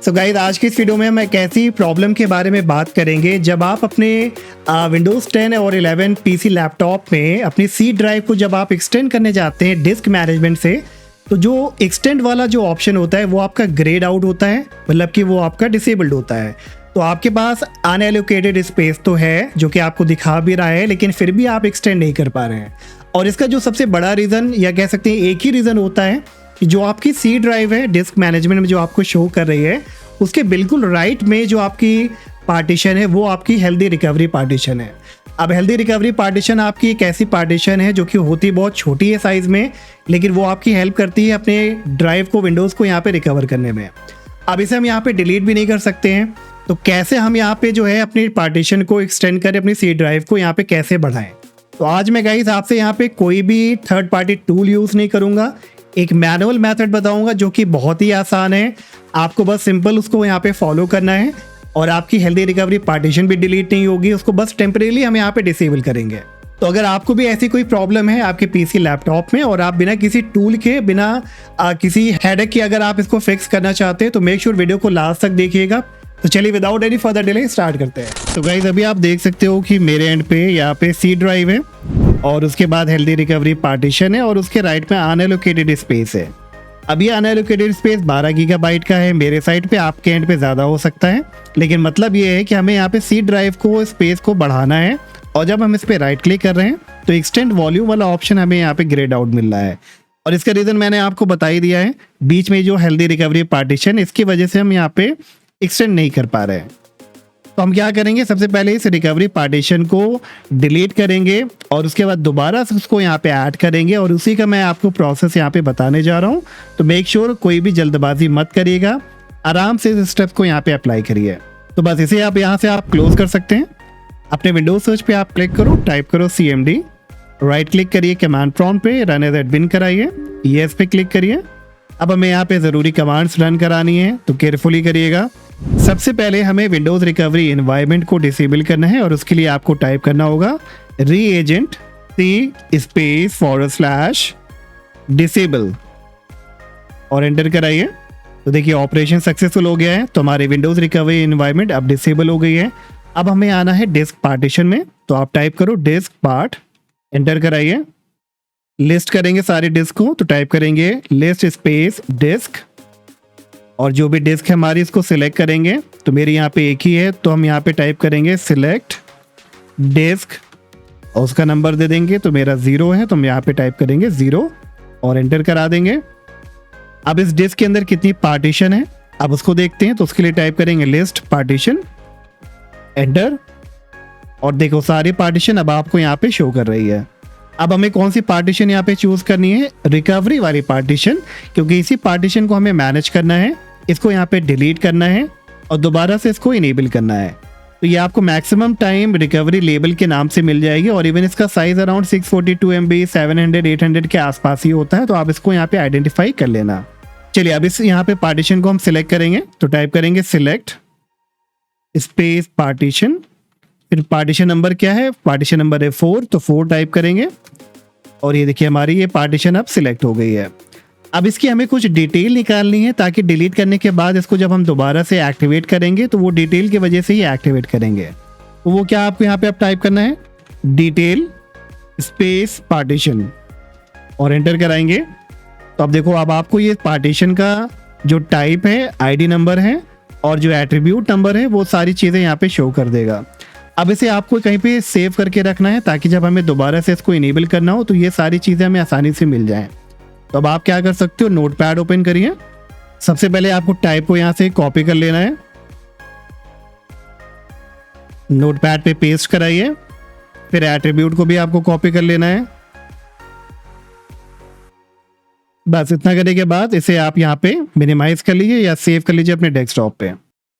So guys, आज की इस वीडियो में हम एक ऐसी प्रॉब्लम के बारे में बात करेंगे जब आप अपने विंडोज़ 10 और 11 पीसी लैपटॉप में अपनी सी ड्राइव को जब आप एक्सटेंड करने जाते हैं डिस्क मैनेजमेंट से, तो जो एक्सटेंड वाला जो ऑप्शन होता है वो आपका ग्रेड आउट होता है, मतलब कि वो आपका डिसेबल्ड होता है। तो आपके पास अनएलोकेटेड स्पेस तो है जो कि आपको दिखा भी रहा है, लेकिन फिर भी आप एक्सटेंड नहीं कर पा रहे हैं। और इसका जो सबसे बड़ा रीज़न, या कह सकते हैं एक ही रीज़न होता है कि जो आपकी सी ड्राइव है डिस्क मैनेजमेंट में जो आपको शो कर रही है, उसके बिल्कुल राइट में जो आपकी पार्टीशन है वो आपकी हेल्दी रिकवरी पार्टीशन है। अब हेल्दी रिकवरी पार्टीशन आपकी एक ऐसी पार्टीशन है जो कि होती बहुत छोटी है साइज़ में, लेकिन वो आपकी हेल्प करती है अपने ड्राइव को, विंडोज़ को यहाँ पे रिकवर करने में। अब इसे हम यहाँ पे डिलीट भी नहीं कर सकते हैं, तो कैसे हम यहाँ पे जो है अपनी पार्टीशन को एक्सटेंड करें, अपनी सी ड्राइव को यहाँ पे कैसे बढ़ाएं। तो आज मैं गाइस आपसे यहाँ पे कोई भी थर्ड पार्टी टूल यूज़ नहीं करूँगा, एक मैनुअल मेथड बताऊंगा जो कि बहुत ही आसान है। आपको बस सिंपल उसको यहाँ पे फॉलो करना है और आपकी हेल्दी रिकवरी पार्टीशन भी डिलीट नहीं होगी, उसको बस टेम्परेली हम यहाँ पे डिसेबल करेंगे। तो अगर आपको भी ऐसी कोई प्रॉब्लम है आपके पीसी लैपटॉप में और आप बिना किसी टूल के, बिना किसी हेडेक के अगर आप इसको फिक्स करना चाहते हैं, तो मेक श्योर वीडियो को लास्ट तक देखिएगा। तो चलिए without any further delay start करते हैं। तो गाइस, अभी आप देख सकते हो कि मेरे एंड पे यहाँ पे सी ड्राइव है और उसके बाद हेल्दी रिकवरी पार्टीशन है और उसके राइट में अनएलोकेटेड स्पेस है। अब ये अनएलोकेटेड स्पेस 12 गीगाबाइट का है मेरे साइड पे, आपके एंड पे ज़्यादा हो सकता है, लेकिन मतलब ये है कि हमें यहाँ पे सी ड्राइव को, स्पेस को बढ़ाना है। और जब हम इस पर राइट क्लिक कर रहे हैं तो एक्सटेंड वॉल्यूम वाला ऑप्शन हमें यहाँ पे ग्रेड आउट मिल रहा है। और इसका रीज़न मैंने आपको बता ही दिया है, बीच में जो हेल्दी रिकवरी पार्टीशन, इसकी वजह से हम यहाँ पे एक्सटेंड नहीं कर पा रहे हैं। तो हम क्या करेंगे, सबसे पहले इस रिकवरी पार्टीशन को डिलीट करेंगे और उसके बाद दोबारा से उसको यहाँ पे ऐड करेंगे, और उसी का मैं आपको प्रोसेस यहाँ पे बताने जा रहा हूँ। तो मेक श्योर कोई भी जल्दबाजी मत करिएगा, आराम से इस स्टेप को यहाँ पे अप्लाई करिए। तो बस इसे आप यहाँ से आप क्लोज कर सकते हैं। अपने विंडोज सर्च पे आप क्लिक करो, टाइप करो CMD, राइट क्लिक करिए कमांड प्रॉम्प्ट पे, रन एज एडमिन कराइए, येस पे क्लिक करिए। अब हमें यहाँ पे ज़रूरी कमांड्स रन करानी है, तो केयरफुली करिएगा। सबसे पहले हमें विंडोज रिकवरी एनवायरनमेंट को डिसेबल करना है और उसके लिए आपको टाइप करना होगा रीएजेंट C/disable और एंटर कराइए। तो देखिए ऑपरेशन सक्सेसफुल हो गया है, तो हमारे विंडोज रिकवरी एनवायरनमेंट अब डिसेबल हो गई है। अब हमें आना है डिस्क पार्टीशन में, तो आप टाइप करो डिस्क पार्ट, एंटर कराइए। लिस्ट करेंगे सारे डिस्क को, तो टाइप करेंगे लिस्ट स्पेस डिस्क, और जो भी डिस्क है हमारी इसको सिलेक्ट करेंगे। तो मेरी यहाँ पे एक ही है, तो हम यहाँ पे टाइप करेंगे सिलेक्ट डिस्क और उसका नंबर दे देंगे। तो मेरा 0 है, तो हम यहाँ पे टाइप करेंगे 0 और एंटर करा देंगे। अब इस डिस्क के अंदर कितनी पार्टीशन है अब उसको देखते हैं, तो उसके लिए टाइप करेंगे लिस्ट पार्टीशन, एंटर, और देखो सारी पार्टीशन अब आपको यहाँ पे शो कर रही है। अब हमें कौन सी पार्टीशन यहाँ पे चूज करनी है, रिकवरी वाली पार्टीशन, क्योंकि इसी पार्टीशन को हमें मैनेज करना है, इसको यहाँ पे डिलीट करना है और दोबारा से इसको इनेबल करना है। तो ये आपको मैक्सिमम टाइम रिकवरी लेबल के नाम से मिल जाएगी, और इवन इसका साइज अराउंड 642 MB 700 800 के आसपास ही होता है, तो आप इसको यहाँ पे आइडेंटिफाई कर लेना। चलिए अब इस यहाँ पे पार्टीशन को हम सिलेक्ट करेंगे, तो टाइप करेंगे सिलेक्ट स्पेस पार्टीशन, फिर पार्टीशन नंबर क्या है, पार्टीशन नंबर है 4, तो 4 टाइप करेंगे और ये देखिए हमारी ये पार्टीशन अब सिलेक्ट हो गई है। अब इसकी हमें कुछ डिटेल निकालनी है, ताकि डिलीट करने के बाद इसको जब हम दोबारा से एक्टिवेट करेंगे तो वो डिटेल की वजह से ही एक्टिवेट करेंगे। तो वो क्या आपको यहाँ पे अब टाइप करना है, डिटेल स्पेस पार्टीशन और एंटर कराएंगे। तो अब देखो अब आपको ये पार्टीशन का जो टाइप है, ID नंबर है और जो एट्रीब्यूट नंबर है, वो सारी चीज़ें यहाँ पे शो कर देगा। अब इसे आपको कहीं पे सेव करके रखना है, ताकि जब हमें दोबारा से इसको इनेबल करना हो तो ये सारी चीज़ें हमें आसानी से मिल जाएं। तो अब आप क्या कर सकते हो, नोटपैड ओपन करिए। सबसे पहले आपको टाइप को यहाँ से कॉपी कर लेना है, नोटपैड पे पेस्ट कराइए, फिर एट्रीब्यूट को भी आपको कॉपी कर लेना है। बस इतना करने के बाद इसे आप यहाँ पे मिनिमाइज कर लीजिए या सेव कर लीजिए अपने डेस्कटॉप पे।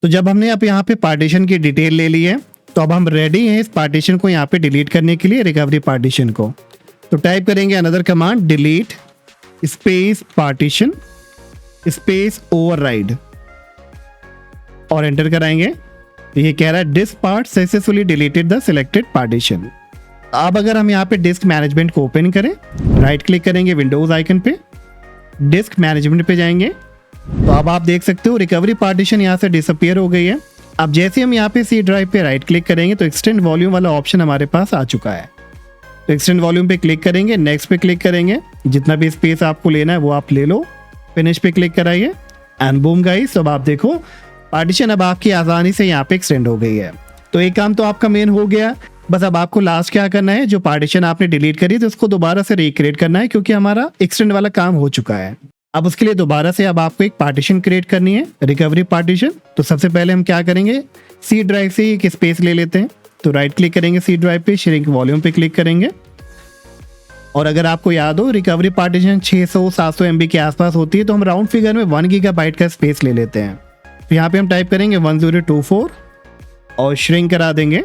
तो जब हमने अब यहाँ पे पार्टीशन की डिटेल ले ली है, तो अब हम रेडी हैं इस पार्टीशन को यहाँ पे डिलीट करने के लिए, रिकवरी पार्टीशन को। तो टाइप करेंगे another command delete space partition space override और एंटर कराएंगे। तो ये कह रहा है diskpart successfully deleted the selected partition. अब अगर हम यहाँ पे डिस्क मैनेजमेंट को ओपन करें, राइट क्लिक करेंगे विंडोज आइकन पे, डिस्क मैनेजमेंट पे जाएंगे, तो अब आप देख सकते हो रिकवरी पार्टीशन यहाँ से डिसअपियर हो गई है। अब जैसे हम यहाँ पे सी ड्राइव पे राइट क्लिक करेंगे तो एक्सटेंड वॉल्यूम वाला ऑप्शन हमारे पास आ चुका है। तो एक्सटेंड वॉल्यूम पे क्लिक करेंगे, नेक्स्ट पे क्लिक करेंगे, जितना भी स्पेस आपको लेना है वो आप ले लो, फिनिश पे क्लिक कराइए एंड बूम गाइस। अब आप देखो पार्टीशन अब आपकी आसानी से यहाँ पे एक्सटेंड हो गई है। तो एक काम तो आपका मेन हो गया। बस अब आपको लास्ट क्या करना है, जो पार्टीशन आपने डिलीट करी थी उसको दोबारा से रिक्रिएट करना है, क्योंकि हमारा एक्सटेंड वाला काम हो चुका है। अब उसके लिए दोबारा से अब आपको एक पार्टीशन क्रिएट करनी है, रिकवरी पार्टीशन। तो सबसे पहले हम क्या करेंगे, सी ड्राइव से एक स्पेस ले लेते हैं। तो राइट क्लिक करेंगे सी ड्राइव पे, श्रिंक वॉल्यूम पे क्लिक करेंगे और अगर आपको याद हो रिकवरी पार्टीशन 600-700 MB के आसपास होती है, तो हम राउंड फिगर में 1 GB का स्पेस ले लेते हैं। तो यहाँ पे हम टाइप करेंगे 1024 और श्रिंक करा देंगे।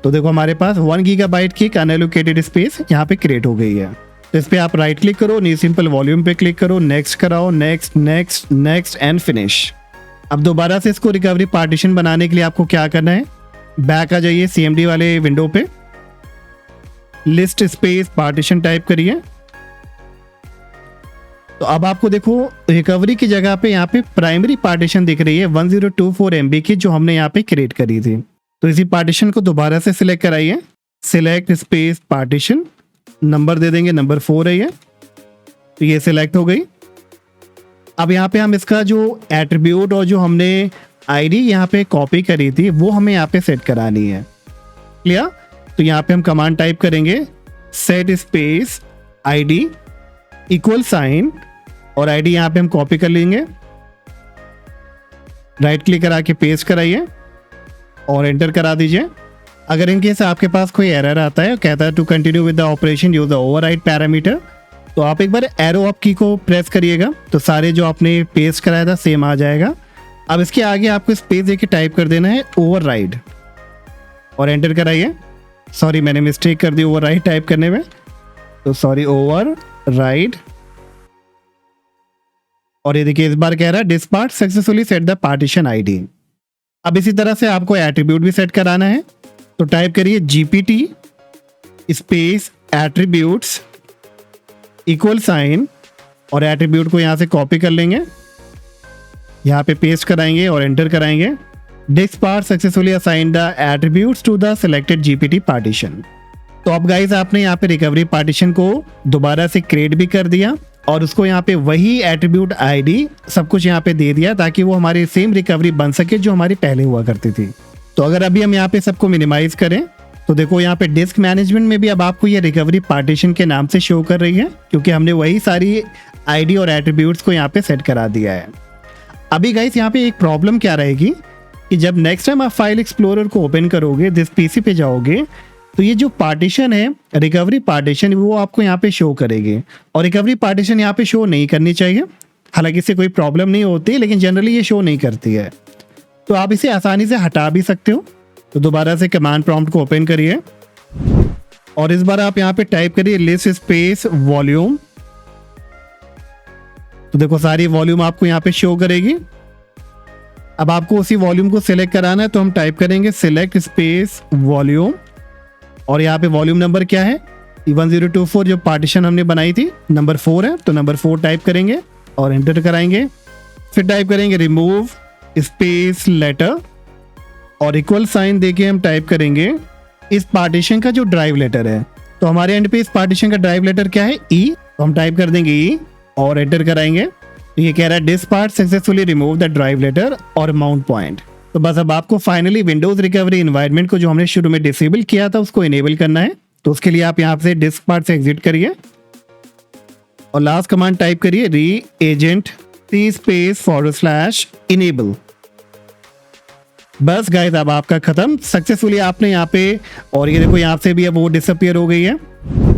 तो देखो हमारे पास 1 GB की एक अनएलोकेटेड स्पेस यहाँ पे क्रिएट हो गई है। तो इस पर आप राइट क्लिक करो, न्यू सिंपल वॉल्यूम पे क्लिक करो, नेक्स्ट कराओ, next next next and finish. अब दोबारा से इसको रिकवरी पार्टीशन बनाने के लिए आपको क्या करना है, बैक आ जाइए CMD वाले विंडो पे, लिस्ट स्पेस पार्टीशन टाइप करिए। तो अब आपको देखो रिकवरी की जगह पे यहाँ पे प्राइमरी पार्टीशन दिख रही है 1024 MB की, जो हमने यहाँ पे क्रिएट करी थी। तो इसी पार्टीशन को दोबारा से सिलेक्ट कराइए, सिलेक्ट स्पेस पार्टीशन, नंबर दे देंगे, नंबर 4 है ये। तो ये सिलेक्ट हो गई। अब यहाँ पे हम इसका जो एट्रीब्यूट और जो हमने आईडी यहाँ पे कॉपी करी थी वो हमें यहाँ पे सेट करानी है। क्लियर? तो यहाँ पे हम कमांड टाइप करेंगे set space ID equal sign और आईडी यहाँ पे हम कॉपी कर लेंगे, राइट क्लिक करा के पेस्ट कराइए और एंटर करा दीजिए। अगर इन केस आपके पास कोई एरर आता है, कहता है to continue with the operation use the override parameter, तो आप एक बार एरो अप की को प्रेस करिएगा तो सारे जो आपने पेस्ट कराया था सेम आ जाएगा। अब इसके आगे आपको स्पेस देके टाइप कर देना है ओवरराइड और एंटर कराइए। सॉरी मैंने मिस्टेक कर दी ओवरराइड टाइप करने में, तो सॉरी ओवरराइड। और ये देखिए इस बार कह रहा है this part successfully set the partition ID. अब इसी तरह से आपको एट्रीब्यूट भी सेट कराना है। तो टाइप करिए GPT space attributes equal sign और एट्रीब्यूट को यहाँ से कॉपी कर लेंगे, यहाँ पे पेस्ट कराएंगे और एंटर कराएंगे। This part successfully assign the attributes to the selected GPT partition. तो अब गाइस आपने यहाँ पे रिकवरी पार्टीशन को दोबारा से क्रिएट भी कर दिया और उसको यहाँ पे वही एट्रीब्यूट आईडी सब कुछ यहाँ पे दे दिया, ताकि वो हमारी सेम रिकवरी बन सके जो हमारी पहले हुआ करती थी। तो अगर अभी हम यहाँ पे सबको मिनिमाइज करें तो देखो यहाँ पे डिस्क मैनेजमेंट में भी अब आपको ये रिकवरी पार्टीशन के नाम से शो कर रही है, क्योंकि हमने वही सारी आईडी और एट्रीब्यूट्स को यहाँ पे सेट करा दिया है। अभी गाइस यहाँ पे एक प्रॉब्लम क्या रहेगी कि जब नेक्स्ट टाइम आप फाइल एक्सप्लोरर को ओपन करोगे, दिस PC पे जाओगे, तो ये जो पार्टीशन है रिकवरी पार्टीशन वो आपको यहाँ पे शो करेगी और रिकवरी पार्टीशन यहाँ पे शो नहीं करनी चाहिए। हालांकि इससे कोई प्रॉब्लम नहीं होती, लेकिन जनरली ये शो नहीं करती है। तो आप इसे आसानी से हटा भी सकते हो। तो दोबारा से कमांड प्रॉम्प्ट को ओपन करिए और इस बार आप यहाँ पे टाइप करिए लिस्ट स्पेस वॉल्यूम। तो देखो सारी वॉल्यूम आपको यहाँ पे शो करेगी। अब आपको उसी वॉल्यूम को सिलेक्ट कराना है, तो हम टाइप करेंगे सिलेक्ट स्पेस वॉल्यूम और यहाँ पे वॉल्यूम नंबर क्या है 1024, जो पार्टीशन हमने बनाई थी नंबर 4 है, तो नंबर 4 टाइप करेंगे और एंटर कराएंगे। फिर टाइप करेंगे रिमूव स्पेस लेटर और इक्वल साइन देके हम टाइप करेंगे इस पार्टीशन का जो ड्राइव लेटर है। तो हमारे एंड पे इस पार्टीशन का ड्राइव लेटर क्या है E, तो हम टाइप कर देंगे E और एंटर कराएंगे। तो ये कह रहा है this part successfully remove the drive letter और माउंट पॉइंट। तो बस अब आपको फाइनली विंडोज रिकवरी एनवायरनमेंट को जो हमने शुरू में डिसेबल किया था उसको इनेबल करना है। तो उसके लिए आप यहाँ से डिस्क पार्ट से एग्जिट करिए और लास्ट कमांड टाइप करिए री एजेंट C स्पेस / इनेबल। बस गाइस अब आपका खत्म सक्सेसफुली आपने यहाँ पे, और ये देखो यहाँ से भी अब वो डिसअपियर हो गई है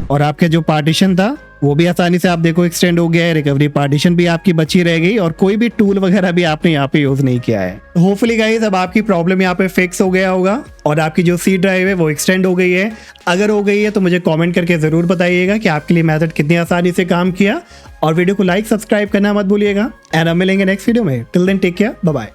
और आपके जो पार्टीशन था वो भी आसानी से आप देखो एक्सटेंड हो गया है। रिकवरी पार्टीशन भी आपकी बची रह गई और कोई भी टूल वगैरह भी आपने यहाँ पे यूज नहीं किया है। तो होपफुली गाइस अब आपकी प्रॉब्लम यहाँ पे फिक्स हो गया होगा और आपकी जो C ड्राइव है वो एक्सटेंड हो गई है। अगर हो गई है तो मुझे कॉमेंट करके जरूर बताइएगा कि आपके लिए मेथड कितनी आसानी से काम किया, और वीडियो को लाइक सब्सक्राइब करना मत भूलिएगा। एंड अब मिलेंगे नेक्स्ट वीडियो में। Till then take care, bye bye.